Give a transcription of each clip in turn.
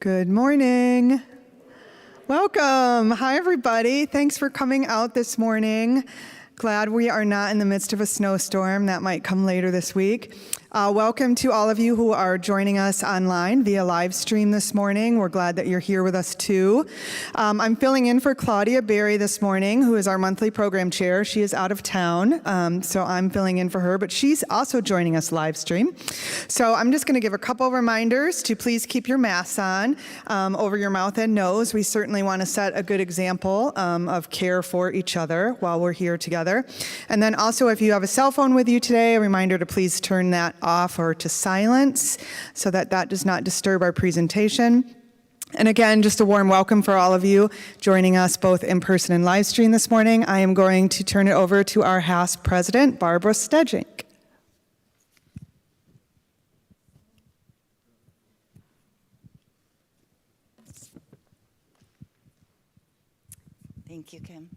Good morning. Welcome. Hi, everybody. Thanks for coming out this morning. Glad we are not in the midst of a snowstorm. That might come later this week. Welcome to all of you who are joining us online via live stream this morning. We're glad that you're here with us too. I'm filling in for Claudia Berry this morning, who is our monthly program chair. She is out of town, so I'm filling in for her, but she's also joining us live stream. So I'm just going to give a couple reminders to please keep your masks on over your mouth and nose. We certainly want to set a good example of care for each other while we're here together. And then also, if you have a cell phone with you today, a reminder to please turn that off or to silence so that that does not disturb our presentation. And again, just a warm welcome for all of you joining us both in person and live stream this morning. I am going to turn it over to our HASP president, Barbara Stejink. Thank you, Kim.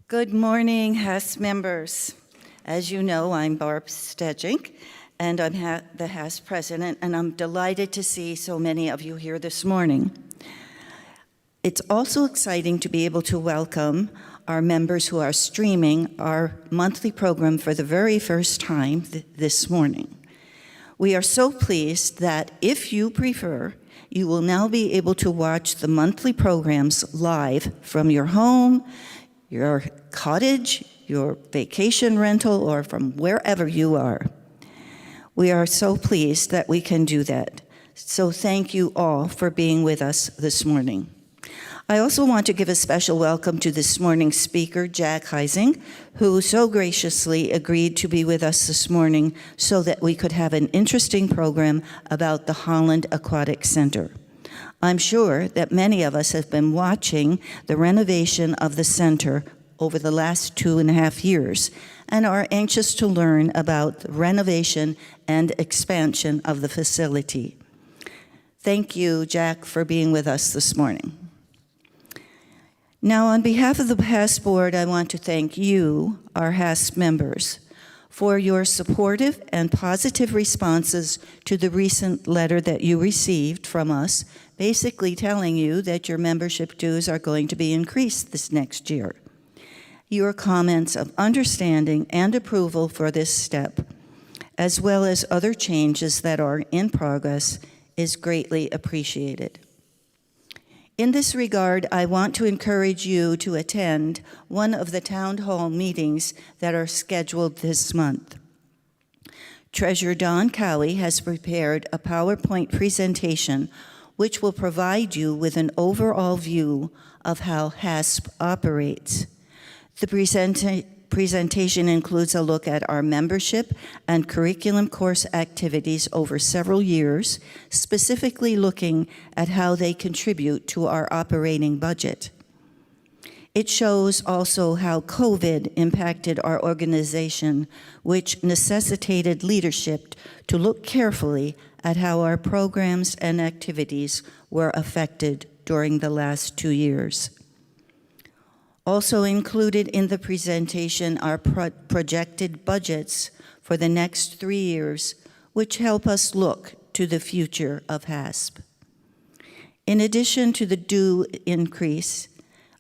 Good morning, HASP members. As you know, I'm Barb Stejink, and I'm the HASP president, and I'm delighted to see so many of you here this morning. It's also exciting to be able to welcome our members who are streaming our monthly program for the very first time this morning. We are so pleased that if you prefer, you will now be able to watch the monthly programs live from your home, your cottage, your vacation rental, or from wherever you are. We are so pleased that we can do that. So thank you all for being with us this morning. I also want to give a special welcome to this morning's speaker, Jack Heising, who so graciously agreed to be with us this morning so that we could have an interesting program about the Holland Aquatic Center. I'm sure that many of us have been watching the renovation of the center over the last 2.5 years and are anxious to learn about the renovation and expansion of the facility. Thank you, Jack, for being with us this morning. Now, on behalf of the HASP board, I want to thank you, our HASP members, for your supportive and positive responses to the recent letter that you received from us, basically telling you that your membership dues are going to be increased this next year. Your comments of understanding and approval for this step, as well as other changes that are in progress, is greatly appreciated. In this regard, I want to encourage you to attend one of the town hall meetings that are scheduled this month. Treasurer Don Cowie has prepared a PowerPoint presentation which will provide you with an overall view of how HASP operates. The presentation includes a look at our membership and curriculum course activities over several years, specifically looking at how they contribute to our operating budget. It shows also how COVID impacted our organization, which necessitated leadership to look carefully at how our programs and activities were affected during the last 2 years. Also included in the presentation are projected budgets for the next 3 years, which help us look to the future of HASP. In addition to the due increase,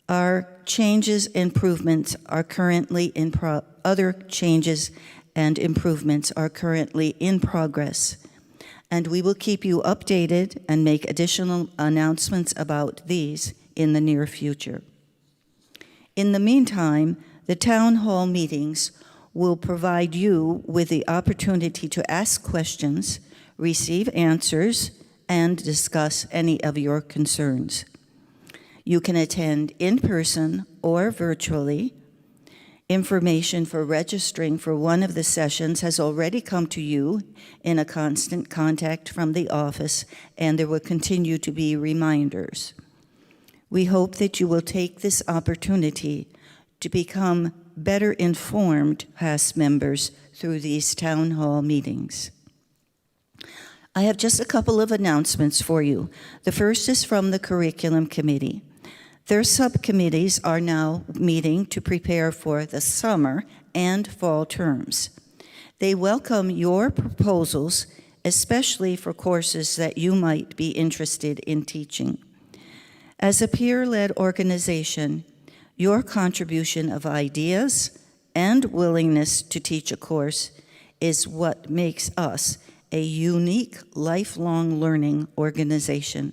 our changes and improvements are currently in other changes and improvements are currently in progress, and we will keep you updated and make additional announcements about these in the near future. In the meantime, the town hall meetings will provide you with the opportunity to ask questions, receive answers, and discuss any of your concerns. You can attend in person or virtually. Information for registering for one of the sessions has already come to you in a constant contact from the office, and there will continue to be reminders. We hope that you will take this opportunity to become better informed HASP members through these town hall meetings. I have just a couple of announcements for you. The first is from the Curriculum Committee. Their subcommittees are now meeting to prepare for the summer and fall terms. They welcome your proposals especially for courses that you might be interested in teaching. As a peer-led organization, your contribution of ideas and willingness to teach a course is what makes us a unique lifelong learning organization.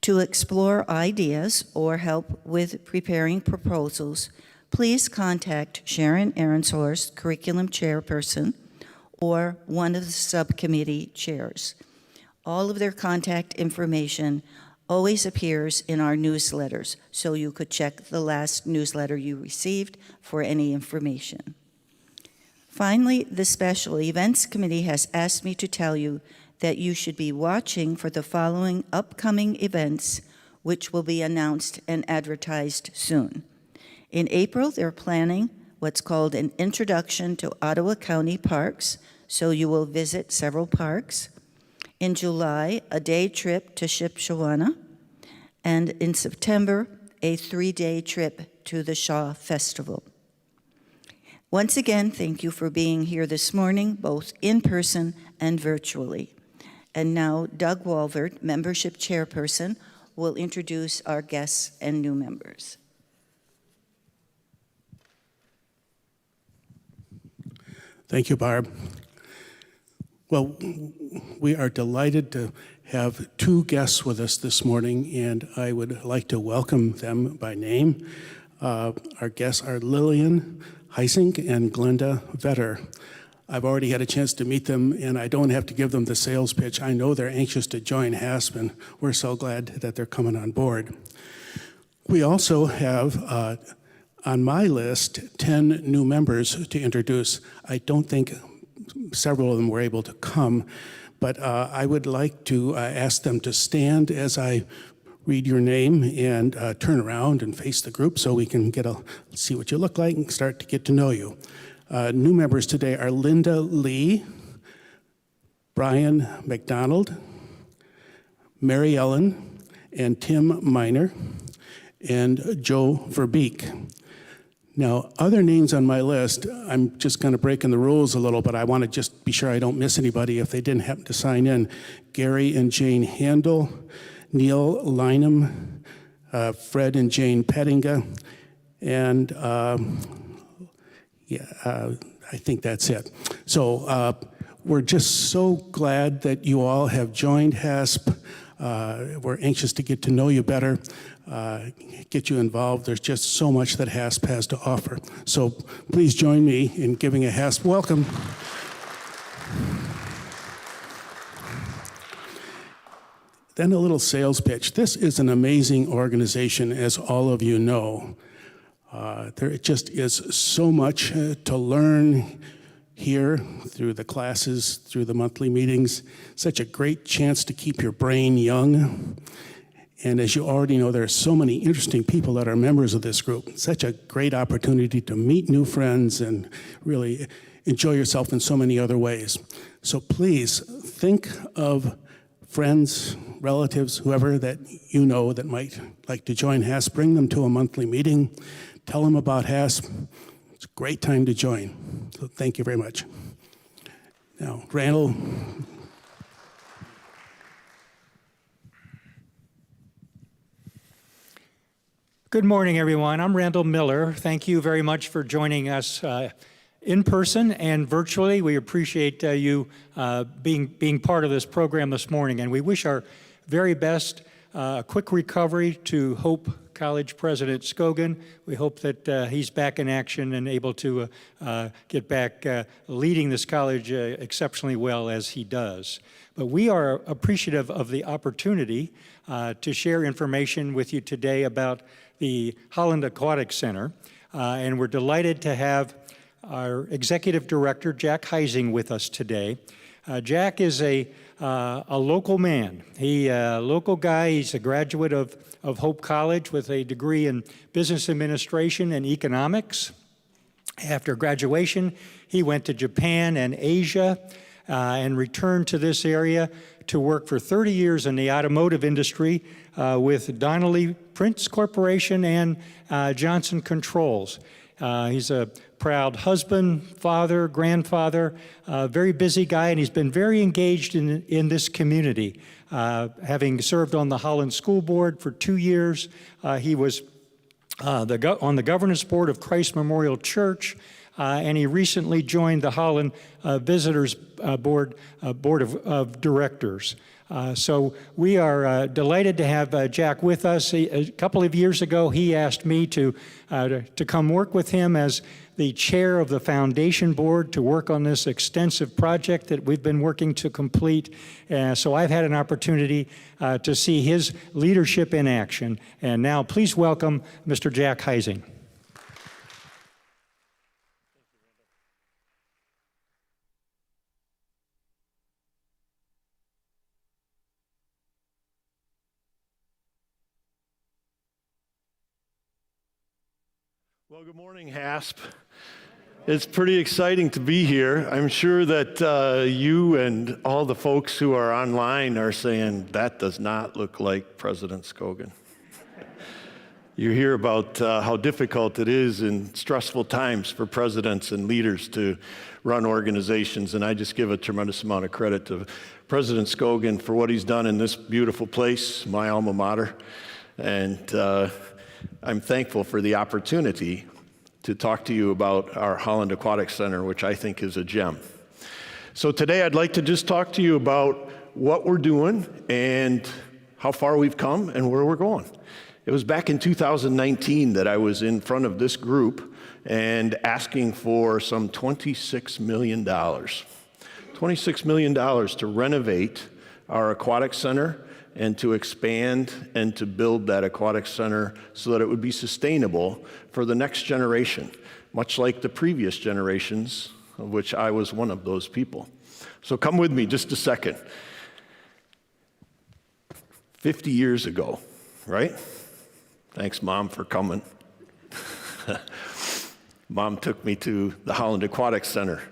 To explore ideas or help with preparing proposals, please contact Sharon Aronshorst, Curriculum Chairperson, or one of the subcommittee chairs. All of their contact information always appears in our newsletters, so you could check the last newsletter you received for any information. Finally, the Special Events Committee has asked me to tell you that you should be watching for the following upcoming events, which will be announced and advertised soon. In April, they're planning what's called an Introduction to Ottawa County Parks, so you will visit several parks. In July, a day trip to Shipshewana, and in September, a 3-day trip to the Shaw Festival. Once again, thank you for being here this morning, both in person and virtually. And now, Doug Walvert, Membership Chairperson, will introduce our guests and new members. Thank you, Barb. Well, we are delighted to have 2 guests with us this morning, and I would like to welcome them by name. Our guests are Lillian Heisink and Glenda Vetter. I've already had a chance to meet them, and I don't have to give them the sales pitch. I know they're anxious to join HASP, and we're so glad that they're coming on board. We also have, on my list, 10 new members to introduce. I don't think several of them were able to come, but I would like to ask them to stand as I read your name and turn around and face the group so we can see what you look like and start to get to know you. New members today are Linda Lee, Brian McDonald, Mary Ellen, and Tim Miner, and Joe Verbeek. Now, other names on my list, I'm just kind of breaking the rules a little, but I want to just be sure I don't miss anybody if they didn't happen to sign in. Gary and Jane Handel, Neil Lynham, Fred and Jane Pettinga, and I think that's it. So we're just so glad that you all have joined HASP. We're anxious to get to know you better, get you involved. There's just so much that HASP has to offer. So please join me in giving a HASP welcome. Then a little sales pitch. This is an amazing organization, as all of you know. There just is so much to learn here through the classes, through the monthly meetings. Such a great chance to keep your brain young. And as you already know, there are so many interesting people that are members of this group. Such a great opportunity to meet new friends and really enjoy yourself in so many other ways. So please think of friends, relatives, whoever that you know that might like to join HASP. Bring them to a monthly meeting. Tell them about HASP. It's a great time to join. So thank you very much. Now, Randall. Good morning, everyone. I'm Randall Miller. Thank you very much for joining us in person and virtually. We appreciate you being part of this program this morning, and we wish our very best a quick recovery to Hope College President Scogan. We hope that he's back in action and able to get back leading this college exceptionally well as he does. But we are appreciative of the opportunity to share information with you today about the Holland Aquatic Center, and we're delighted to have our Executive Director, Jack Heising, with us today. Jack is a local man. He's a local guy. He's a graduate of Hope College with a degree in business administration and economics. After graduation, he went to Japan and Asia and returned to this area to work for 30 years in the automotive industry with Donnelly Prince Corporation and Johnson Controls. He's a proud husband, father, grandfather, very busy guy, and he's been very engaged in this community. Having served on the Holland School Board for 2 years, he was on the governance board of Christ Memorial Church, and he recently joined the Holland Visitors Board of Directors. So we are delighted to have Jack with us. A couple of years ago, he asked me to come work with him as the chair of the foundation board to work on this extensive project that we've been working to complete. So I've had an opportunity to see his leadership in action. And now please welcome Mr. Jack Heising. Well, good morning, HASP. It's pretty exciting to be here. I'm sure that you and all the folks who are online are saying, that does not look like President Scogin. You hear about how difficult it is in stressful times for presidents and leaders to run organizations, and I just give a tremendous amount of credit to President Scogin for what he's done in this beautiful place, my alma mater, and I'm thankful for the opportunity to talk to you about our Holland Aquatic Center, which I think is a gem. So today I'd like to just talk to you about what we're doing and how far we've come and where we're going. It was back in 2019 that I was in front of this group and asking for some $26 million. $26 million to renovate our aquatic center and to expand and to build that aquatic center so that it would be sustainable for the next generation, much like the previous generations, of which I was one of those people. So come with me just a second. 50 years ago, right? Thanks, Mom, for coming. Mom took me to the Holland Aquatic Center,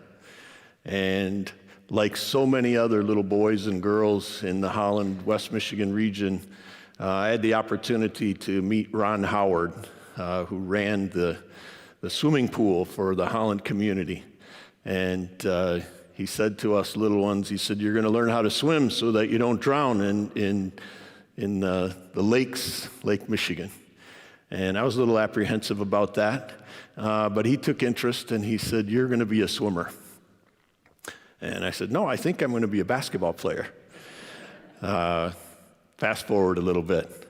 and like so many other little boys and girls in the Holland, West Michigan region, I had the opportunity to meet Ron Howard, who ran the swimming pool for the Holland community. And he said to us little ones, he said, you're going to learn how to swim so that you don't drown in the lakes, Lake Michigan. And I was a little apprehensive about that, but he took interest and he said, you're going to be a swimmer. And I said, no, I think I'm going to be a basketball player. Fast forward a little bit.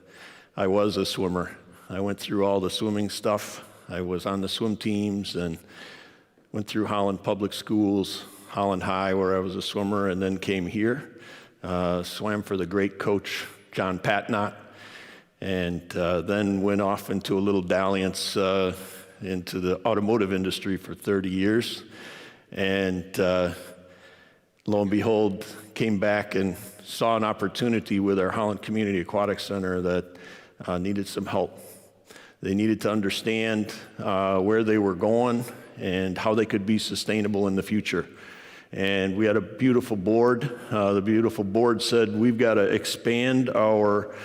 I was a swimmer. I went through all the swimming stuff. I was on the swim teams and went through Holland Public Schools, Holland High, where I was a swimmer, and then came here, swam for the great coach, John Patnott, and then went off into a little dalliance into the automotive industry for 30 years. And lo and behold, came back and saw an opportunity with our Holland Community Aquatic Center that needed some help. They needed to understand where they were going and how they could be sustainable in the future. And we had a beautiful board. The beautiful board said, we've got to expand our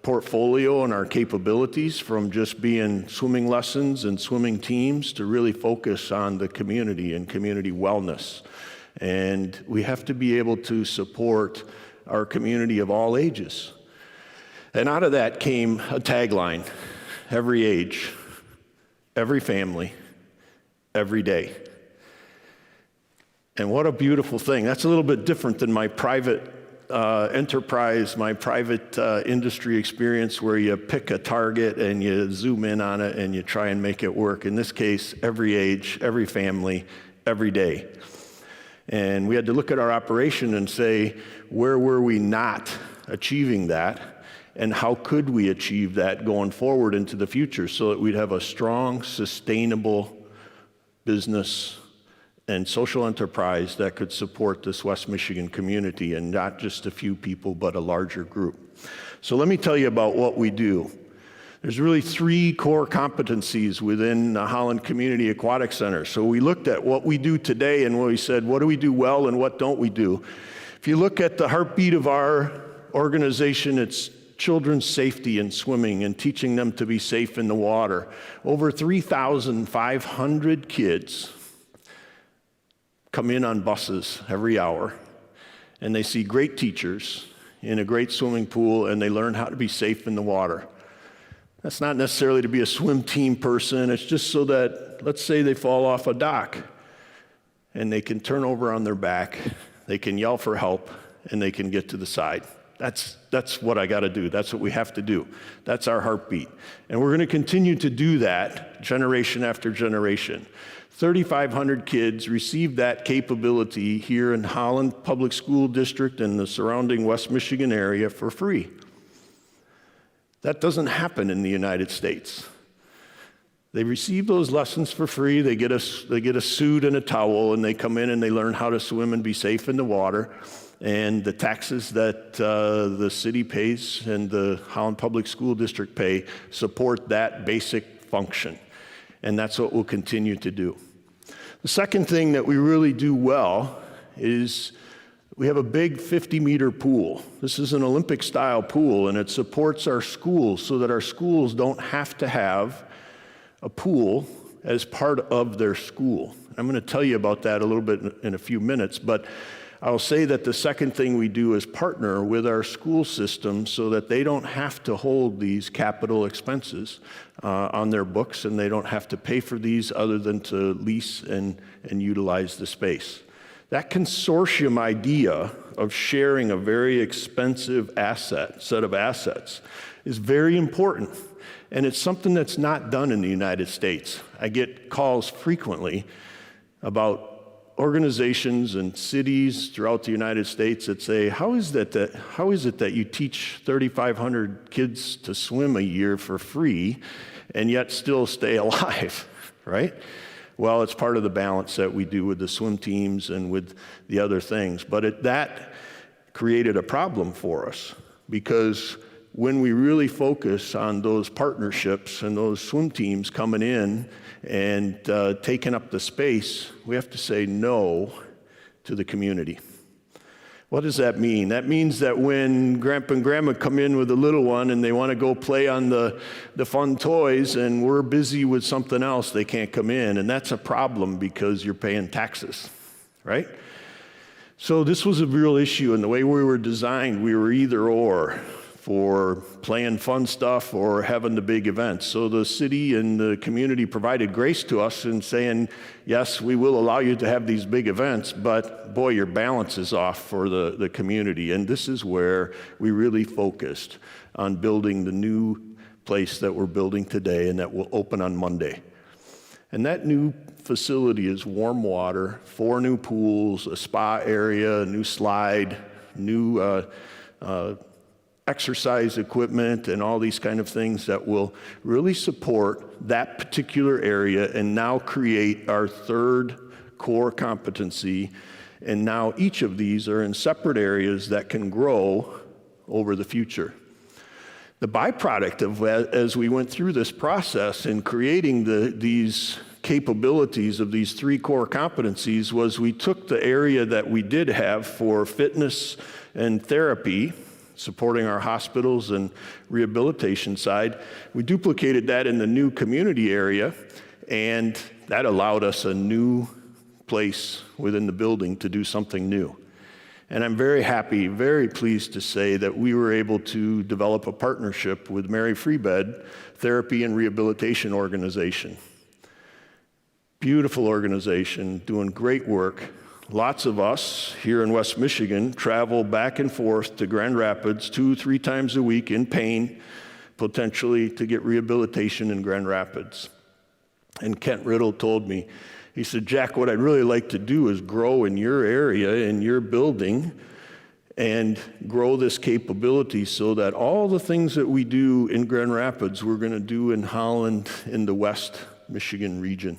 portfolio and our capabilities from just being swimming lessons and swimming teams to really focus on the community and community wellness. And we have to be able to support our community of all ages. And out of that came a tagline: every age, every family, every day. And what a beautiful thing. That's a little bit different than my private enterprise, my private industry experience where you pick a target and you zoom in on it and you try and make it work. In this case, every age, every family, every day. And we had to look at our operation and say, where were we not achieving that? And how could we achieve that going forward into the future so that we'd have a strong, sustainable business and social enterprise that could support this West Michigan community, and not just a few people, but a larger group. So let me tell you about what we do. There's really 3 core competencies within the Holland Community Aquatic Center. So we looked at what we do today and we said, what do we do well and what don't we do? If you look at the heartbeat of our organization, it's children's safety in swimming and teaching them to be safe in the water. Over 3,500 kids come in on buses every hour, and they see great teachers in a great swimming pool, and they learn how to be safe in the water. That's not necessarily to be a swim team person. It's just so that, let's say they fall off a dock, and they can turn over on their back, they can yell for help, and they can get to the side. That's what I got to do. That's what we have to do. That's our heartbeat. And we're going to continue to do that generation after generation. 3,500 kids receive that capability here in Holland Public School District and the surrounding West Michigan area for free. That doesn't happen in the United States. They receive those lessons for free. They get a suit and a towel, and they come in and they learn how to swim and be safe in the water. And the taxes that the city pays and the Holland Public School District pay support that basic function. And that's what we'll continue to do. The second thing that we really do well is we have a big 50-meter pool. This is an Olympic-style pool, and it supports our schools so that our schools don't have to have a pool as part of their school. I'm going to tell you about that a little bit in a few minutes, but I'll say that the second thing we do is partner with our school system so that they don't have to hold these capital expenses on their books, and they don't have to pay for these other than to lease and utilize the space. That consortium idea of sharing a very expensive set of assets, is very important. And it's something that's not done in the United States. I get calls frequently about organizations and cities throughout the United States that say, how is it that you teach 3,500 kids to swim a year for free and yet still stay alive, right? Well, it's part of the balance that we do with the swim teams and with the other things. But that created a problem for us, because when we really focus on those partnerships and those swim teams coming in and taking up the space, we have to say no to the community. What does that mean? That means that when Grandpa and Grandma come in with a little one and they want to go play on the fun toys and we're busy with something else, they can't come in. And that's a problem because you're paying taxes, right? So this was a real issue, and the way we were designed, we were either or, for playing fun stuff or having the big events. So the city and the community provided grace to us in saying, yes, we will allow you to have these big events, but boy, your balance is off for the community. And this is where we really focused on building the new place that we're building today and that will open on Monday. And that new facility is warm water, 4 new pools, a spa area, a new slide, new exercise equipment, and all these kind of things that will really support that particular area and now create our third core competency. And now each of these are in separate areas that can grow over the future. The byproduct of as we went through this process in creating these capabilities of these 3 core competencies was we took the area that we did have for fitness and therapy, supporting our hospitals and rehabilitation side. We duplicated that in the new community area, and that allowed us a new place within the building to do something new. And I'm very happy, very pleased to say that we were able to develop a partnership with Mary Free Bed Therapy and Rehabilitation Organization. Beautiful organization, doing great work. Lots of us here in West Michigan travel back and forth to Grand Rapids 2-3 times a week in pain, potentially to get rehabilitation in Grand Rapids. And Kent Riddle told me, he said, Jack, what I'd really like to do is grow in your area, in your building, and grow this capability so that all the things that we do in Grand Rapids, we're going to do in Holland in the West Michigan region.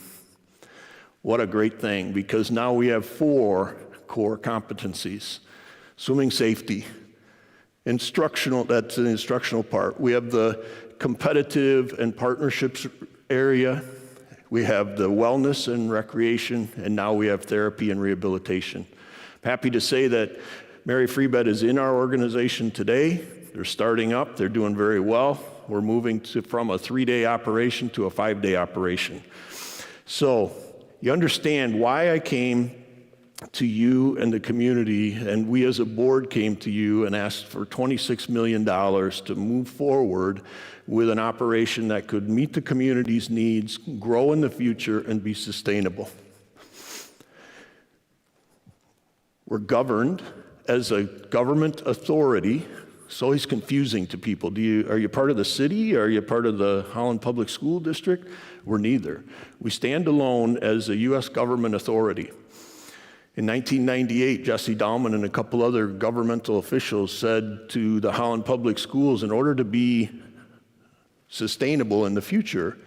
What a great thing, because now we have 4 core competencies. Swimming safety, instructional, that's the instructional part. We have the competitive and partnerships area. We have the wellness and recreation, and now we have therapy and rehabilitation. I'm happy to say that Mary Free Bed is in our organization today. They're starting up. They're doing very well. We're moving from a 3-day operation to a 5-day operation. So you understand why I came to you and the community, and we as a board came to you and asked for $26 million to move forward with an operation that could meet the community's needs, grow in the future, and be sustainable. We're governed as a government authority. It's always confusing to people. Are you part of the city? Are you part of the Holland Public School District? We're neither. We stand alone as a U.S. government authority. In 1998, Jesse Dahlman and a couple other governmental officials said to the Holland Public Schools, in order to be sustainable in the future,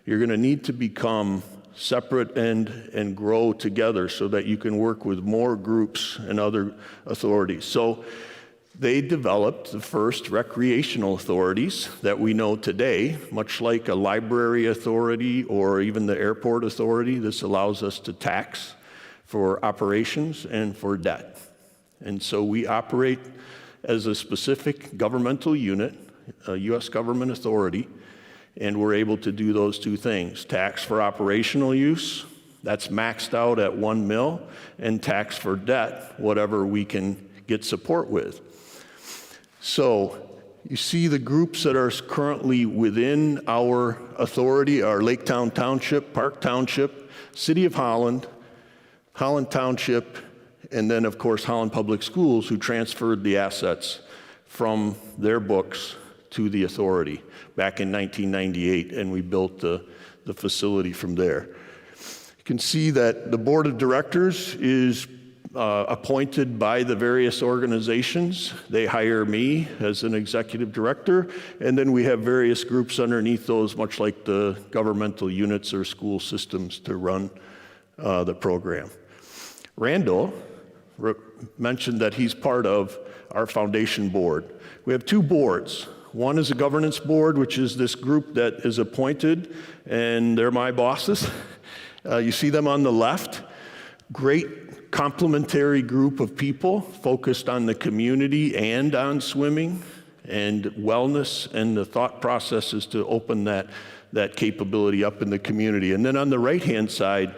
you're going to need to become separate and grow together so that you can work with more groups and other authorities. So they developed the first recreational authorities that we know today, much like a library authority or even the airport authority. This allows us to tax for operations and for debt. And so we operate as a specific governmental unit, a U.S. government authority, and we're able to do those two things. Tax for operational use, that's maxed out at $1 million, and tax for debt, whatever we can get support with. So you see the groups that are currently within our authority are Lake Town Township, Park Township, City of Holland, Holland Township, and then of course Holland Public Schools, who transferred the assets from their books to the authority back in 1998, and we built the facility from there. You can see that the board of directors is appointed by the various organizations. They hire me as an executive director, and then we have various groups underneath those, much like the governmental units or school systems, to run the program. Randall mentioned that he's part of our foundation board. We have two boards. One is a governance board, which is this group that is appointed, and they're my bosses. You see them on the left. Great complementary group of people focused on the community and on swimming and wellness, and the thought process is to open that capability up in the community. And then on the right-hand side,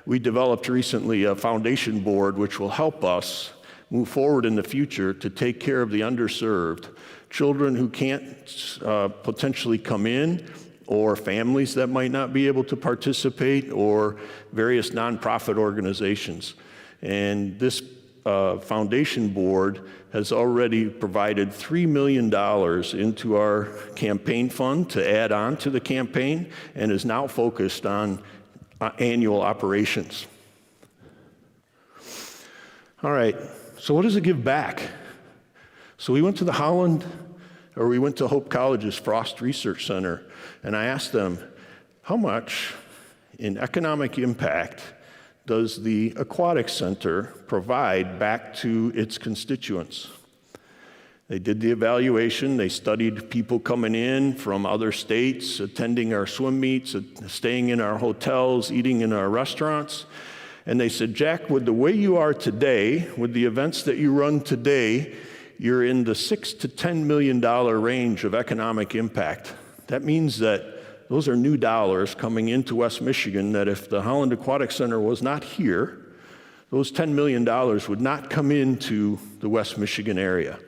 we developed recently a foundation board which will help us move forward in the future to take care of the underserved, children who can't potentially come in, or families that might not be able to participate, or various nonprofit organizations. And this foundation board has already provided $3 million into our campaign fund to add on to the campaign, and is now focused on annual operations. All right, so what does it give back? So we went to Hope College's Frost Research Center, and I asked them, how much in economic impact does the Aquatic Center provide back to its constituents? They did the evaluation. They studied people coming in from other states, attending our swim meets, staying in our hotels, eating in our restaurants. And they said, Jack, with the way you are today, with the events that you run today, you're in the $6 to $10 million range of economic impact. That means that those are new dollars coming into West Michigan, that if the Holland Aquatic Center was not here, those $10 million would not come into the West Michigan area.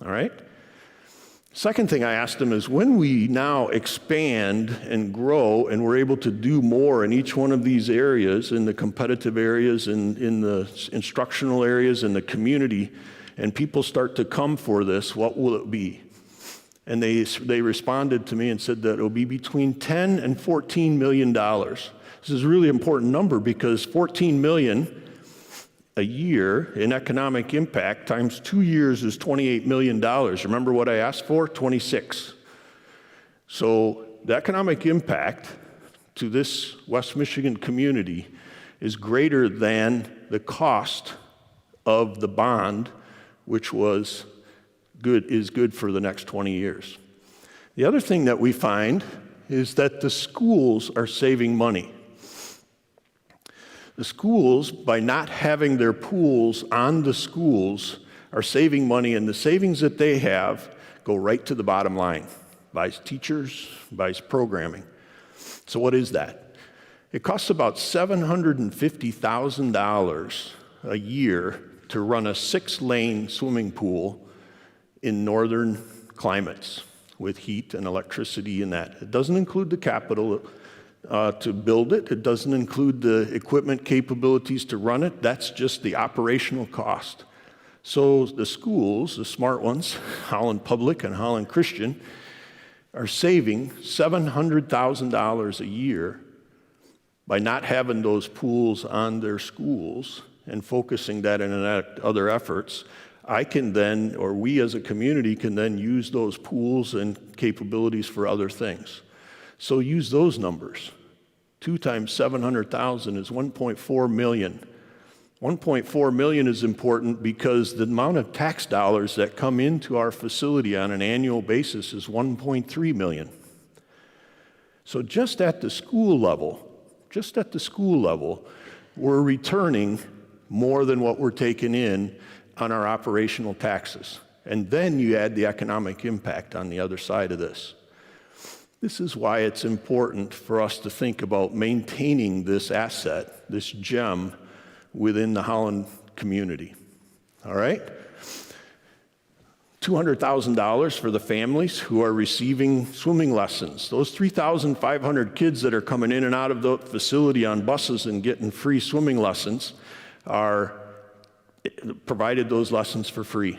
All right? Second thing I asked them is, when we now expand and grow and we're able to do more in each one of these areas, in the competitive areas, in the instructional areas, in the community, and people start to come for this, what will it be? And they responded to me and said that it will be between $10 and $14 million. This is a really important number, because $14 million a year in economic impact times 2 years is $28 million. Remember what I asked for? 26. So the economic impact to this West Michigan community is greater than the cost of the bond, which is good for the next 20 years. The other thing that we find is that the schools are saving money. The schools, by not having their pools on the schools, are saving money, and the savings that they have go right to the bottom line. Buys teachers, buys programming. So what is that? It costs about $750,000 a year to run a 6-lane swimming pool in northern climates with heat and electricity and that. It doesn't include the capital to build it. It doesn't include the equipment capabilities to run it. That's just the operational cost. So the schools, the smart ones, Holland Public and Holland Christian, are saving $700,000 a year by not having those pools on their schools and focusing that in other efforts. I can then, or we as a community can then use those pools and capabilities for other things. So use those numbers. 2 times 700,000 is 1.4 million. 1.4 million is important because the amount of tax dollars that come into our facility on an annual basis is 1.3 million. So just at the school level, we're returning more than what we're taking in on our operational taxes. And then you add the economic impact on the other side of this. This is why it's important for us to think about maintaining this asset, this gem, within the Holland community. All right? $200,000 for the families who are receiving swimming lessons. Those 3,500 kids that are coming in and out of the facility on buses and getting free swimming lessons are provided those lessons for free.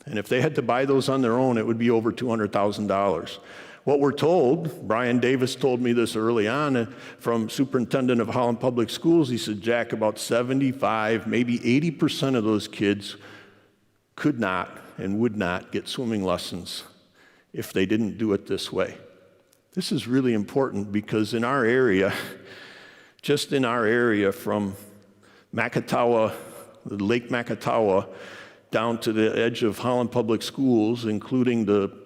And if they had to buy those on their own, it would be over $200,000. What we're told, Brian Davis told me this early on from superintendent of Holland Public Schools, he said, Jack, about 75, maybe 80% of those kids could not and would not get swimming lessons if they didn't do it this way. This is really important because in our area, just in our area from Macatawa, Lake Macatawa, down to the edge of Holland Public Schools, including the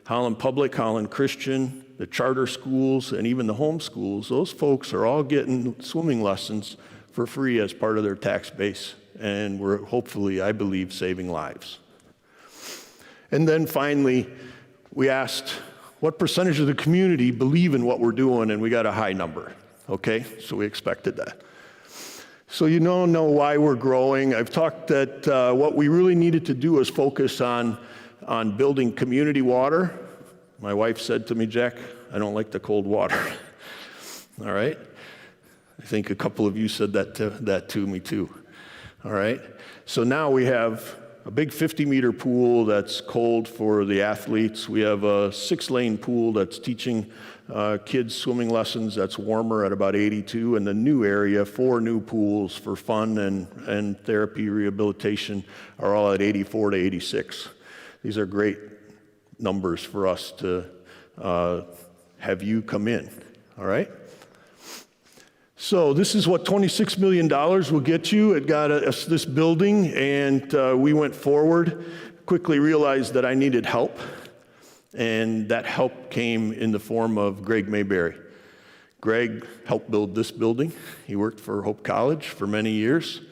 Holland Public, Holland Christian, the charter schools, and even the home schools, those folks are all getting swimming lessons for free as part of their tax base. And we're hopefully, I believe, saving lives. And then finally, we asked, what percentage of the community believe in what we're doing? And we got a high number, okay? So we expected that. So you don't know why we're growing. I've talked that what we really needed to do is focus on building community water. My wife said to me, Jack, I don't like the cold water. All right? I think a couple of you said that to me too. All right? So now we have a big 50-meter pool that's cold for the athletes. We have a 6-lane pool that's teaching kids swimming lessons that's warmer at about 82. And the new area, 4 new pools for fun and therapy rehabilitation are all at 84 to 86. These are great numbers for us to have you come in, all right? So this is what $26 million will get you. It got us this building, and we went forward, quickly realized that I needed help, and that help came in the form of Greg Mayberry. Greg helped build this building. He worked for Hope College for many years.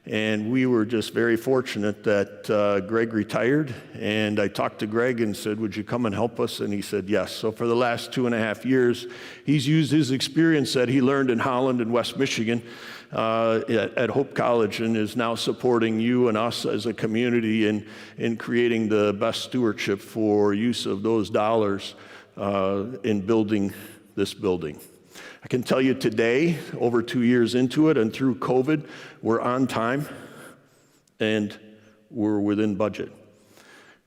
And we were just very fortunate that Greg retired, and I talked to Greg and said, would you come and help us? And he said yes. So for the last 2.5 years, he's used his experience that he learned in Holland and West Michigan at Hope College and is now supporting you and us as a community in creating the best stewardship for use of those dollars in building this building. I can tell you today, over 2 years into it and through COVID, we're on time and we're within budget.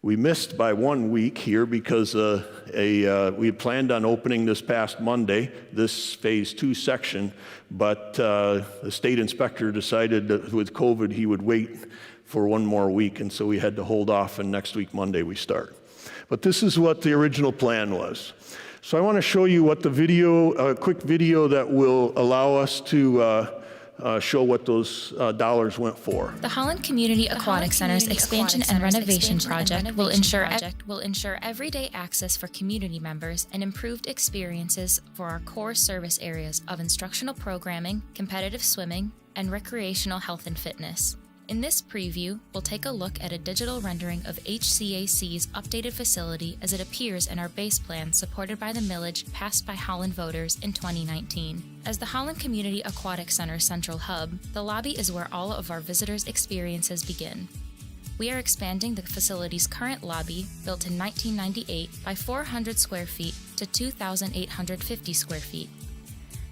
We missed by 1 week here because we had planned on opening this past Monday, this phase 2 section, but the state inspector decided that with COVID he would wait for 1 more week, and so we had to hold off, and next week, Monday, we start. But this is what the original plan was. So I want to show you what the video, a quick video that will allow us to show what those dollars went for. The Holland Community Aquatic Center's expansion and renovation project will ensure everyday access for community members and improved experiences for our core service areas of instructional programming, competitive swimming, and recreational health and fitness. In this preview, we'll take a look at a digital rendering of HCAC's updated facility as it appears in our base plan supported by the millage passed by Holland voters in 2019. As the Holland Community Aquatic Center central hub, the lobby is where all of our visitors' experiences begin. We are expanding the facility's current lobby, built in 1998, by 400 square feet to 2,850 square feet.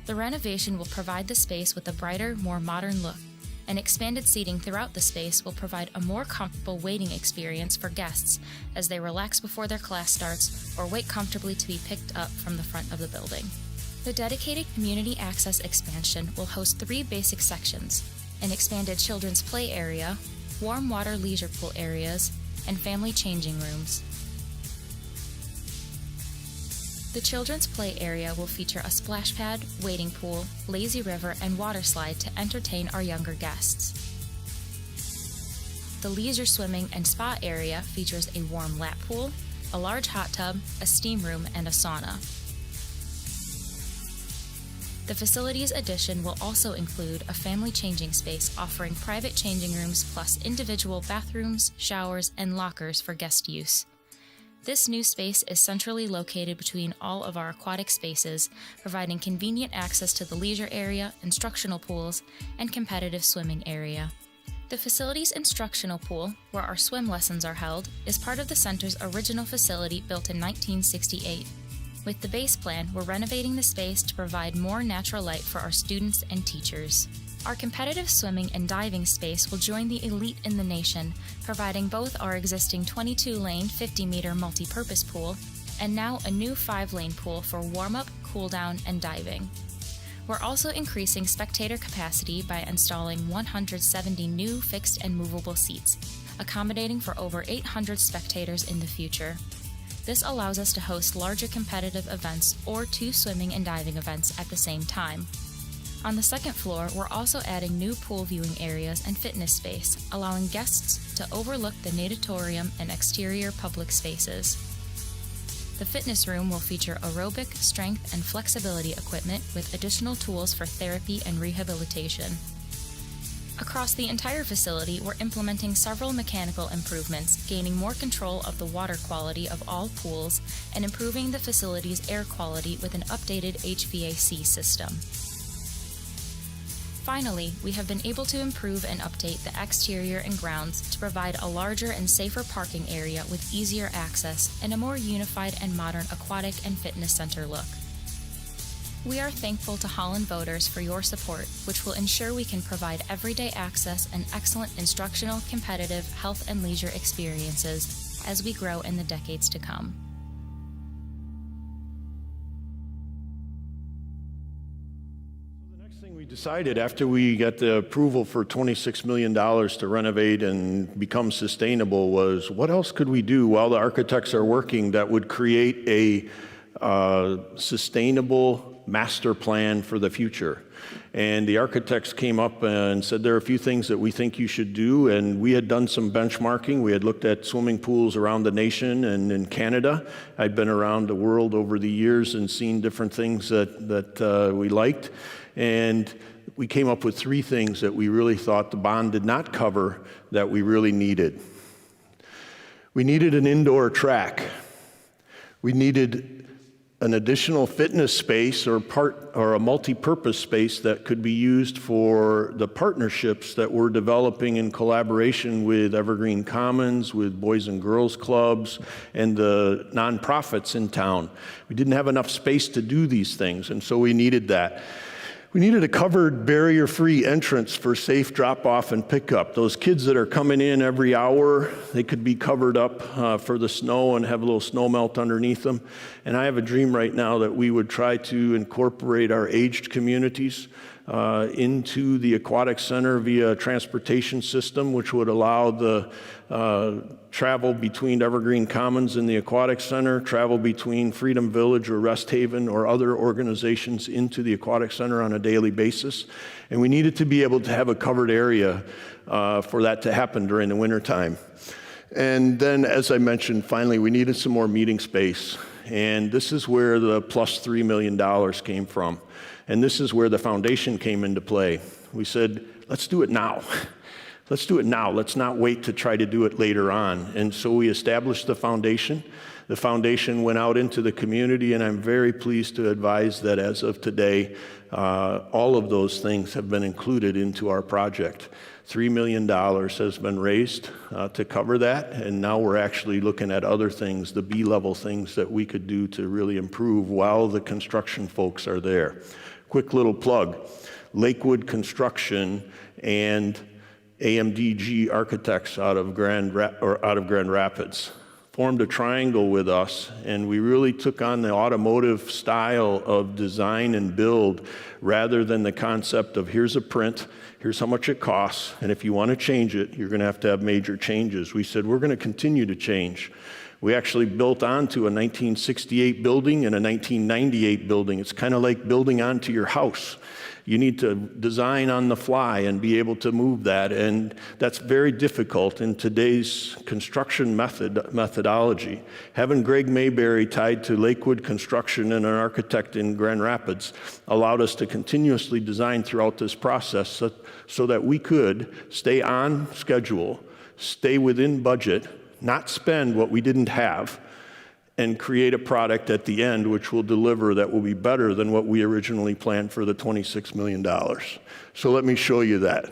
The renovation will provide the space with a brighter, more modern look, and expanded seating throughout the space will provide a more comfortable waiting experience for guests as they relax before their class starts or wait comfortably to be picked up from the front of the building. The dedicated community access expansion will host 3 basic sections: an expanded children's play area, warm water leisure pool areas, and family changing rooms. The children's play area will feature a splash pad, wading pool, lazy river, and water slide to entertain our younger guests. The leisure swimming and spa area features a warm lap pool, a large hot tub, a steam room, and a sauna. The facility's addition will also include a family changing space offering private changing rooms plus individual bathrooms, showers, and lockers for guest use. This new space is centrally located between all of our aquatic spaces, providing convenient access to the leisure area, instructional pools, and competitive swimming area. The facility's instructional pool, where our swim lessons are held, is part of the center's original facility built in 1968. With the base plan, we're renovating the space to provide more natural light for our students and teachers. Our competitive swimming and diving space will join the elite in the nation, providing both our existing 22-lane, 50-meter multi-purpose pool and now a new 5-lane pool for warm-up, cool-down, and diving. We're also increasing spectator capacity by installing 170 new fixed and movable seats, accommodating for over 800 spectators in the future. This allows us to host larger competitive events or 2 swimming and diving events at the same time. On the second floor, we're also adding new pool viewing areas and fitness space, allowing guests to overlook the natatorium and exterior public spaces. The fitness room will feature aerobic, strength, and flexibility equipment with additional tools for therapy and rehabilitation. Across the entire facility, we're implementing several mechanical improvements, gaining more control of the water quality of all pools and improving the facility's air quality with an updated HVAC system. Finally, we have been able to improve and update the exterior and grounds to provide a larger and safer parking area with easier access and a more unified and modern aquatic and fitness center look. We are thankful to Holland voters for your support, which will ensure we can provide everyday access and excellent instructional, competitive, health, and leisure experiences as we grow in the decades to come. We decided after we got the approval for $26 million to renovate and become sustainable was what else could we do while the architects are working that would create a sustainable master plan for the future. And the architects came up and said there are a few things that we think you should do, and we had done some benchmarking. We had looked at swimming pools around the nation and in Canada. I'd been around the world over the years and seen different things that we liked. And we came up with 3 things that we really thought the bond did not cover that we really needed. We needed an indoor track. We needed an additional fitness space or a multi-purpose space that could be used for the partnerships that we're developing in collaboration with Evergreen Commons, with Boys and Girls Clubs, and the nonprofits in town. We didn't have enough space to do these things, and so we needed that. We needed a covered, barrier-free entrance for safe drop-off and pickup. Those kids that are coming in every hour, they could be covered up for the snow and have a little snow melt underneath them. And I have a dream right now that we would try to incorporate our aged communities into the aquatic center via a transportation system, which would allow the travel between Evergreen Commons and the Aquatic Center, travel between Freedom Village or Rest Haven or other organizations into the Aquatic Center on a daily basis. And we needed to be able to have a covered area for that to happen during the wintertime. And then, as I mentioned, finally, we needed some more meeting space. And this is where the plus $3 million came from. And this is where the foundation came into play. We said, let's do it now. Let's do it now. Let's not wait to try to do it later on. And so we established the foundation. The foundation went out into the community, and I'm very pleased to advise that as of today, all of those things have been included into our project. $3 million has been raised to cover that, and now we're actually looking at other things, the B-level things that we could do to really improve while the construction folks are there. Quick little plug, Lakewood Construction and AMDG Architects out of Grand Rapids formed a triangle with us, and we really took on the automotive style of design and build rather than the concept of here's a print, here's how much it costs, and if you want to change it, you're going to have major changes. We said we're going to continue to change. We actually built onto a 1968 building and a 1998 building. It's kind of like building onto your house. You need to design on the fly and be able to move that, and that's very difficult in today's construction methodology. Having Greg Mayberry tied to Lakewood Construction and an architect in Grand Rapids allowed us to continuously design throughout this process so that we could stay on schedule, stay within budget, not spend what we didn't have, and create a product at the end which will deliver that will be better than what we originally planned for the $26 million. So let me show you that.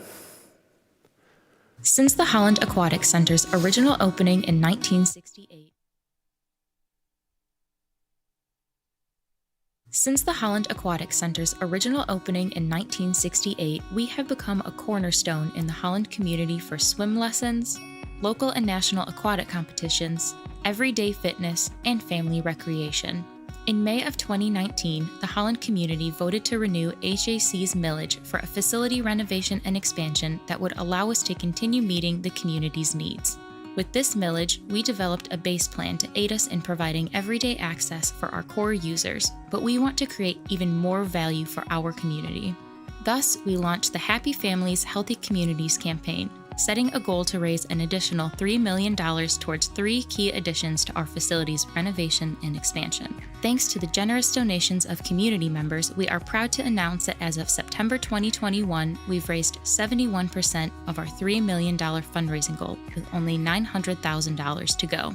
Since the Holland Aquatic Center's original opening in 1968, we have become a cornerstone in the Holland community for swim lessons, local and national aquatic competitions, everyday fitness, and family recreation. In May of 2019, the Holland community voted to renew HAC's millage for a facility renovation and expansion that would allow us to continue meeting the community's needs. With this millage, we developed a base plan to aid us in providing everyday access for our core users, but we want to create even more value for our community. Thus, we launched the Happy Families, Healthy Communities campaign, setting a goal to raise an additional $3 million towards 3 key additions to our facility's renovation and expansion. Thanks to the generous donations of community members, we are proud to announce that as of September 2021, we've raised 71% of our $3 million fundraising goal, with only $900,000 to go.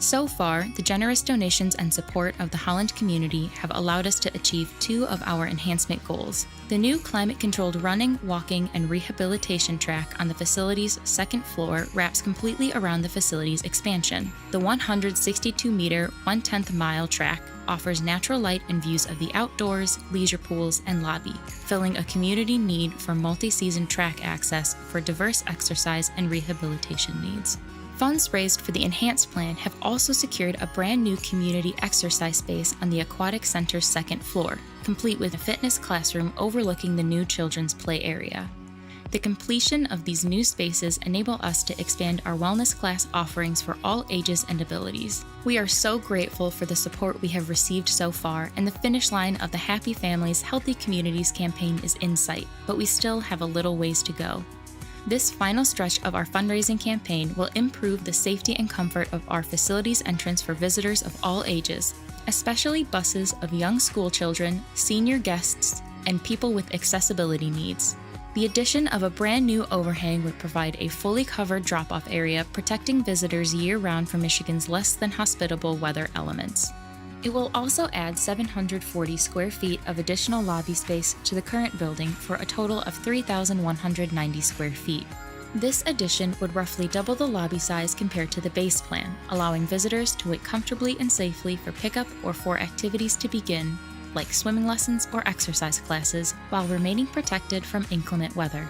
So far, the generous donations and support of the Holland community have allowed us to achieve 2 of our enhancement goals. The new climate-controlled running, walking, and rehabilitation track on the facility's second floor wraps completely around the facility's expansion. The 162-meter, 1/10 mile track offers natural light and views of the outdoors, leisure pools, and lobby, filling a community need for multi-season track access for diverse exercise and rehabilitation needs. Funds raised for the enhanced plan have also secured a brand new community exercise space on the Aquatic Center's second floor, complete with a fitness classroom overlooking the new children's play area. The completion of these new spaces enable us to expand our wellness class offerings for all ages and abilities. We are so grateful for the support we have received so far, and the finish line of the Happy Families, Healthy Communities campaign is in sight, but we still have a little ways to go. This final stretch of our fundraising campaign will improve the safety and comfort of our facility's entrance for visitors of all ages, especially buses of young school children, senior guests, and people with accessibility needs. The addition of a brand new overhang would provide a fully covered drop-off area, protecting visitors year-round from Michigan's less than hospitable weather elements. It will also add 740 square feet of additional lobby space to the current building for a total of 3,190 square feet. This addition would roughly double the lobby size compared to the base plan, allowing visitors to wait comfortably and safely for pickup or for activities to begin, like swimming lessons or exercise classes, while remaining protected from inclement weather.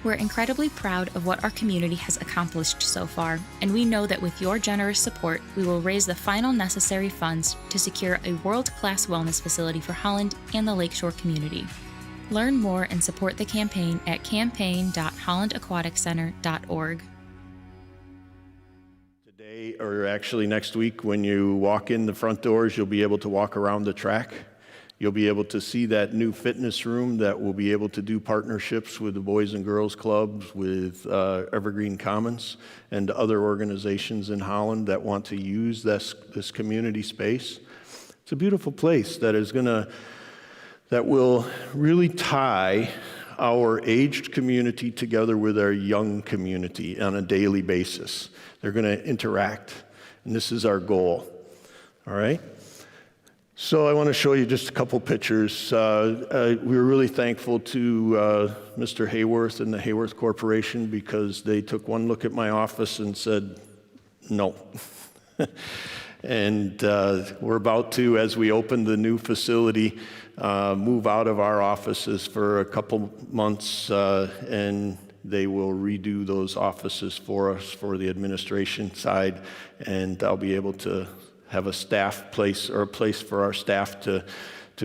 We're incredibly proud of what our community has accomplished so far, and we know that with your generous support, we will raise the final necessary funds to secure a world-class wellness facility for Holland and the Lakeshore community. Learn more and support the campaign at campaign.hollandaquaticcenter.org. Today, or actually next week, when you walk in the front doors, you'll be able to walk around the track. You'll be able to see that new fitness room that will be able to do partnerships with the Boys and Girls Clubs, with Evergreen Commons, and other organizations in Holland that want to use this community space. It's a beautiful place that will really tie our aged community together with our young community on a daily basis. They're going to interact, and this is our goal. All right? So I want to show you just a couple pictures. We're really thankful to Mr. Hayworth and the Hayworth Corporation because they took one look at my office and said, no. And we're about to, as we open the new facility, move out of our offices for a couple months, and they will redo those offices for us for the administration side, and I'll be able to have a staff place or a place for our staff to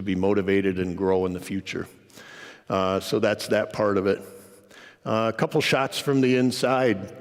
be motivated and grow in the future. So that's that part of it. A couple shots from the inside.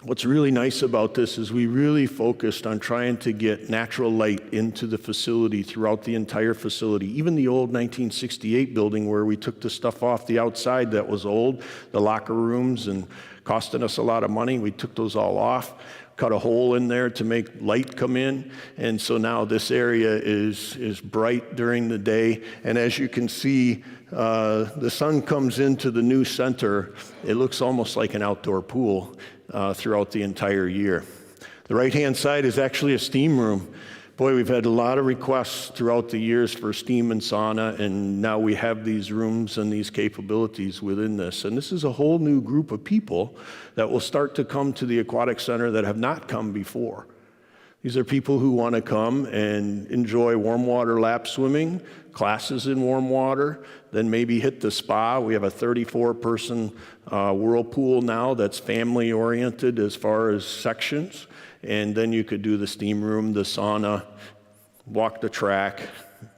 What's really nice about this is we really focused on trying to get natural light into the facility throughout the entire facility. Even the old 1968 building where we took the stuff off the outside that was old, the locker rooms and costing us a lot of money, we took those all off, cut a hole in there to make light come in, and so now this area is bright during the day, and as you can see, the sun comes into the new center. It looks almost like an outdoor pool throughout the entire year. The right-hand side is actually a steam room. Boy, we've had a lot of requests throughout the years for steam and sauna, and now we have these rooms and these capabilities within this. And this is a whole new group of people that will start to come to the Aquatic Center that have not come before. These are people who want to come and enjoy warm water lap swimming, classes in warm water, then maybe hit the spa. We have a 34-person whirlpool now that's family-oriented as far as sections. And then you could do the steam room, the sauna, walk the track,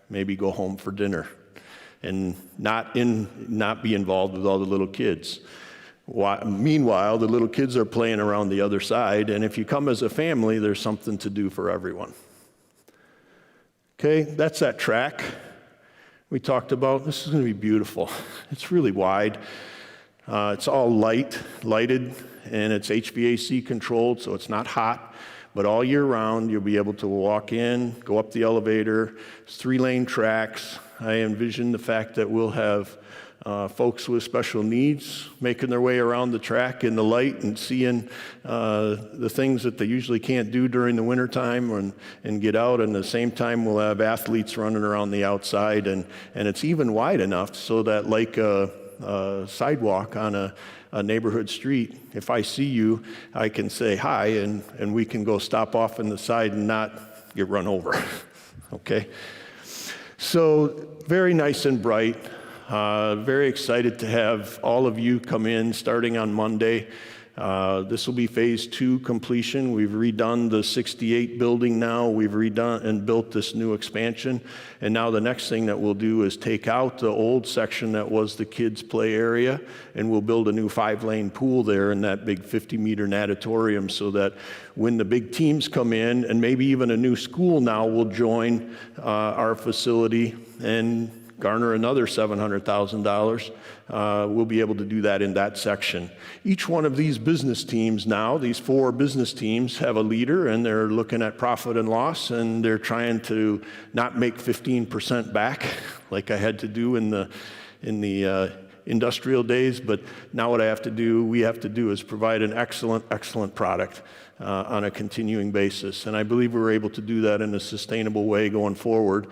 maybe go home for dinner, and not be involved with all the little kids. Meanwhile, the little kids are playing around the other side, and if you come as a family, there's something to do for everyone. Okay, that's that track we talked about. This is going to be beautiful. It's really wide. It's all lighted, and it's HVAC controlled, so it's not hot. But all year round, you'll be able to walk in, go up the elevator. It's 3-lane tracks. I envision the fact that we'll have folks with special needs making their way around the track in the light and seeing the things that they usually can't do during the wintertime and get out. And at the same time, we'll have athletes running around the outside. And it's even wide enough so that like a sidewalk on a neighborhood street, if I see you, I can say hi, and we can go stop off on the side and not get run over, okay? So very nice and bright. Very excited to have all of you come in starting on Monday. This will be phase 2 completion. We've redone the 68 building now. We've redone and built this new expansion. And now the next thing that we'll do is take out the old section that was the kids' play area, and we'll build a new 5-lane pool there in that big 50-meter natatorium so that when the big teams come in, and maybe even a new school now will join our facility and garner another $700,000, we'll be able to do that in that section. Each one of these business teams now, these 4 business teams, have a leader, and they're looking at profit and loss, and they're trying to not make 15% back like I had to do in the industrial days, but now what we have to do is provide an excellent product on a continuing basis. And I believe we're able to do that in a sustainable way going forward.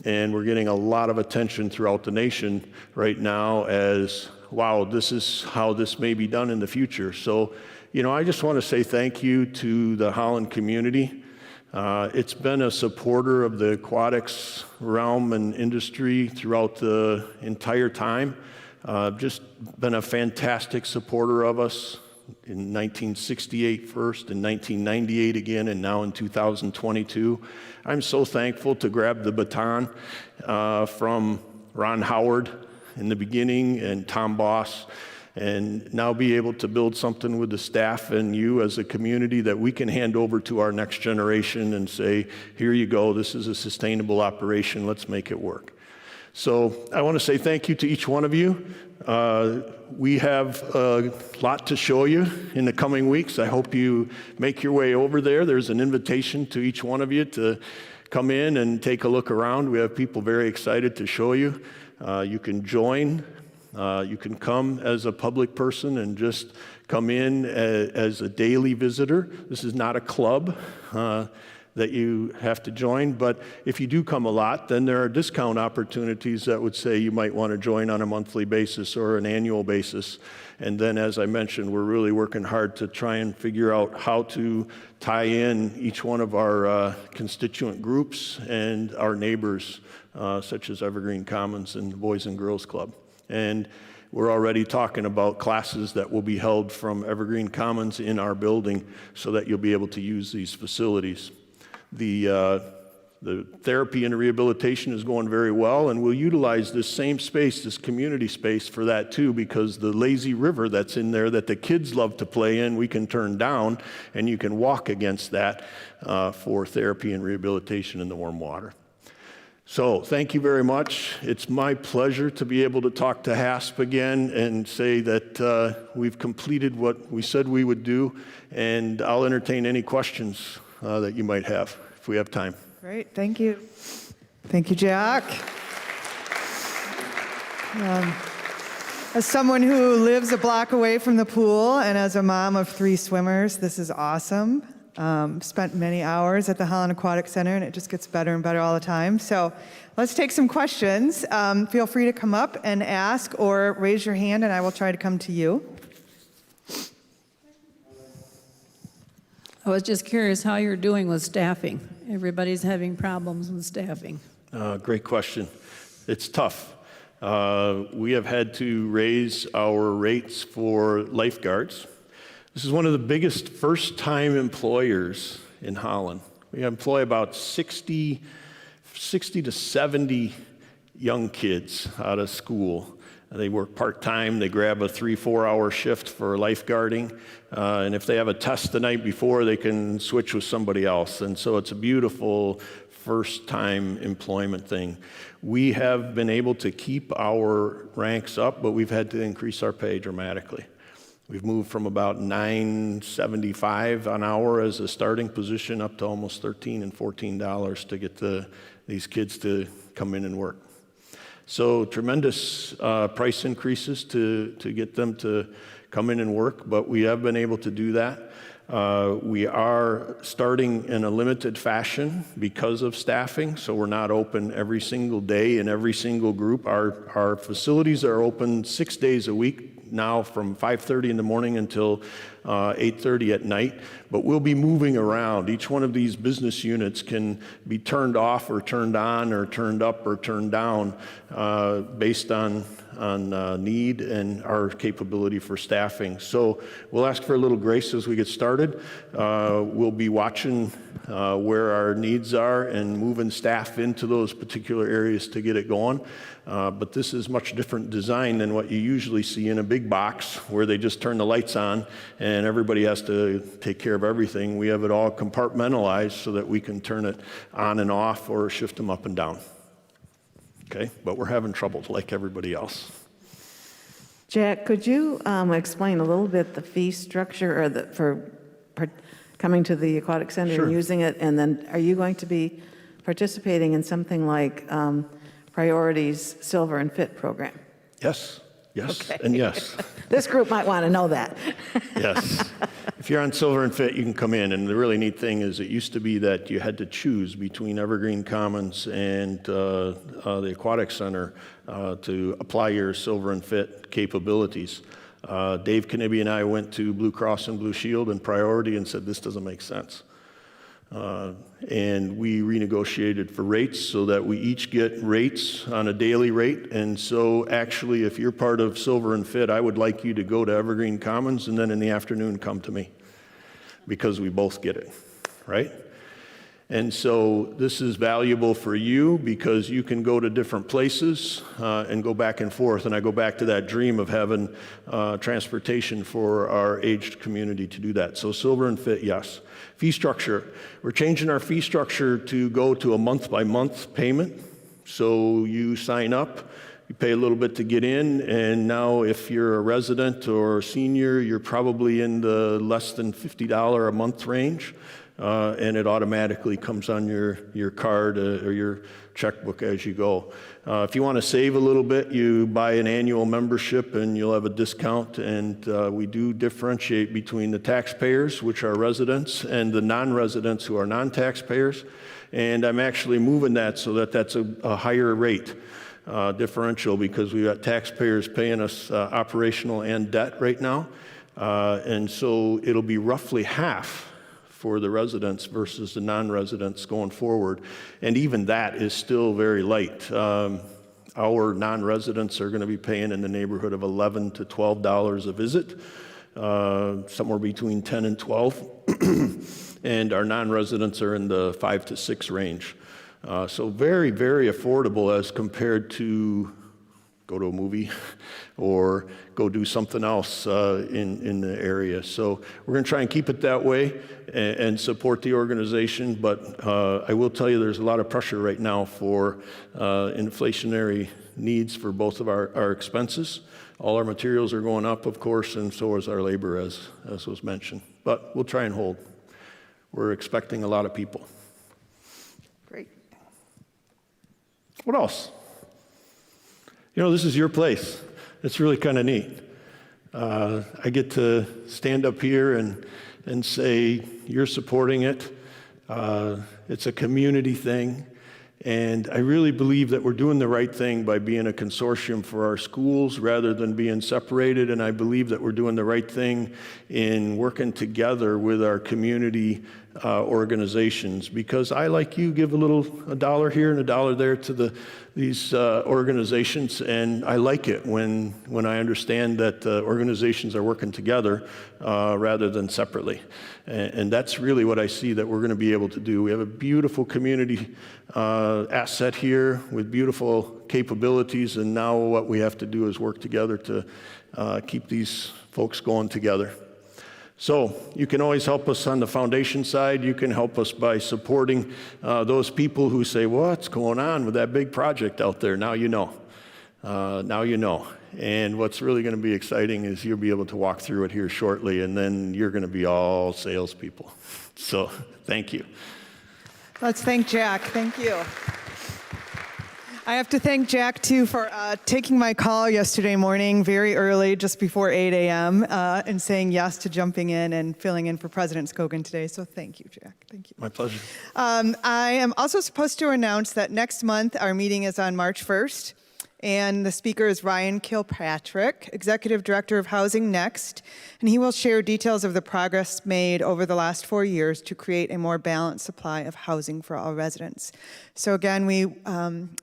And we're getting a lot of attention throughout the nation right now as, wow, this is how this may be done in the future. So, I just want to say thank you to the Holland community. It's been a supporter of the aquatics realm and industry throughout the entire time. Just been a fantastic supporter of us in 1968 first, in 1998 again, and now in 2022. I'm so thankful to grab the baton from Ron Howard in the beginning and Tom Boss, and now be able to build something with the staff and you as a community that we can hand over to our next generation and say, here you go, this is a sustainable operation, let's make it work. So I want to say thank you to each one of you. We have a lot to show you in the coming weeks. I hope you make your way over there. There's an invitation to each one of you to come in and take a look around. We have people very excited to show you. You can join You can come as a public person and just come in as a daily visitor. This is not a club that you have to join, but if you do come a lot, then there are discount opportunities that would say you might want to join on a monthly basis or an annual basis. And then, as I mentioned, we're really working hard to try and figure out how to tie in each one of our constituent groups and our neighbors, such as Evergreen Commons and the Boys and Girls Club. And we're already talking about classes that will be held from Evergreen Commons in our building so that you'll be able to use these facilities. The therapy and rehabilitation is going very well, and we'll utilize this same space, this community space, for that too, because the lazy river that's in there that the kids love to play in, we can turn down, and you can walk against that for therapy and rehabilitation in the warm water. So thank you very much. It's my pleasure to be able to talk to HASP again and say that we've completed what we said we would do, and I'll entertain any questions that you might have if we have time. Great, thank you. Thank you, Jack. As someone who lives a block away from the pool and as a mom of 3 swimmers, this is awesome. Spent many hours at the Holland Aquatic Center, and it just gets better and better all the time. So let's take some questions. Feel free to come up and ask or raise your hand, and I will try to come to you. I was just curious how you're doing with staffing. Everybody's having problems with staffing. Great question. It's tough. We have had to raise our rates for lifeguards. This is one of the biggest first-time employers in Holland. We employ about 60 to 70 young kids out of school. They work part-time. They grab a 3-4 hour shift for lifeguarding. And if they have a test the night before, they can switch with somebody else. And so it's a beautiful first-time employment thing. We have been able to keep our ranks up, but we've had to increase our pay dramatically. We've moved from about $9.75 an hour as a starting position up to almost $13 and $14 to get these kids to come in and work. So tremendous price increases to get them to come in and work, but we have been able to do that. We are starting in a limited fashion because of staffing, so we're not open every single day in every single group. Our facilities are open 6 days a week now from 5:30 in the morning until 8:30 at night, but we'll be moving around. Each one of these business units can be turned off or turned on or turned up or turned down based on need and our capability for staffing. So we'll ask for a little grace as we get started. We'll be watching where our needs are and moving staff into those particular areas to get it going. But this is much different design than what you usually see in a big box where they just turn the lights on and everybody has to take care of everything. We have it all compartmentalized so that we can turn it on and off or shift them up and down. Okay, but we're having trouble like everybody else. Jack, could you explain a little bit the fee structure or for coming to the Aquatic Center Sure. and using it? And then are you going to be participating in something like Priorities Silver and Fit program? Yes, Okay. and yes. This group might want to know that. Yes. If you're on Silver and Fit, you can come in. And the really neat thing is it used to be that you had to choose between Evergreen Commons and the Aquatic Center to apply your Silver and Fit capabilities. Dave Knibbe and I went to Blue Cross and Blue Shield and Priority and said, this doesn't make sense. And we renegotiated for rates so that we each get rates on a daily rate. And so actually, if you're part of Silver and Fit, I would like you to go to Evergreen Commons and then in the afternoon come to me because we both get it, right? And so this is valuable for you because you can go to different places and go back and forth. And I go back to that dream of having transportation for our aged community to do that. So Silver and Fit, yes. Fee structure. We're changing our fee structure to go to a month-by-month payment. So you sign up, you pay a little bit to get in, and now if you're a resident or a senior, you're probably in the less than $50 a month range. and it automatically comes on your card or your checkbook as you go. If you want to save a little bit, you buy an annual membership and you'll have a discount. And we do differentiate between the taxpayers, which are residents, and the non-residents who are non-taxpayers. And I'm actually moving that so that that's a higher rate differential, because we've got taxpayers paying us operational and debt right now. And so it'll be roughly half for the residents versus the non-residents going forward. And even that is still very light. Our non-residents are going to be paying in the neighborhood of $11 to $12 a visit, somewhere between 10 and 12. And our non-residents are in the 5 to 6 range. So very, very affordable as compared to go to a movie or go do something else in the area. So we're going to try and keep it that way and support the organization. But I will tell you there's a lot of pressure right now for inflationary needs for both of our expenses. All our materials are going up, of course, and so is our labor, as was mentioned. But we'll try and hold. We're expecting a lot of people. Great. What else? You know, this is your place. It's really kind of neat. I get to stand up here and say, you're supporting it. It's a community thing. And I really believe that we're doing the right thing by being a consortium for our schools rather than being separated. And I believe that we're doing the right thing in working together with our community organizations, because I, like you, give a dollar here and a dollar there to these organizations, and I like it when I understand that organizations are working together rather than separately. And that's really what I see that we're going to be able to do. We have a beautiful community asset here with beautiful capabilities, and now what we have to do is work together to keep these folks going together. So you can always help us on the foundation side. You can help us by supporting those people who say, what's going on with that big project out there? Now you know. Now you know. And what's really going to be exciting is you'll be able to walk through it here shortly, and then you're going to be all salespeople. So thank you. Let's thank Jack. Thank you. I have to thank Jack, too, for taking my call yesterday morning very early, just before 8 a.m., and saying yes to jumping in and filling in for President Skogan today. So thank you, Jack. Thank you. My pleasure. I am also supposed to announce that next month our meeting is on March 1st. And the speaker is Ryan Kilpatrick, Executive Director of Housing Next, and he will share details of the progress made over the last 4 years to create a more balanced supply of housing for all residents. So again, we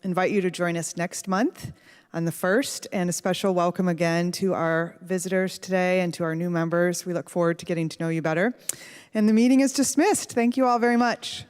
invite you to join us next month on the 1st, and a special welcome again to our visitors today and to our new members. We look forward to getting to know you better. And the meeting is dismissed. Thank you all very much.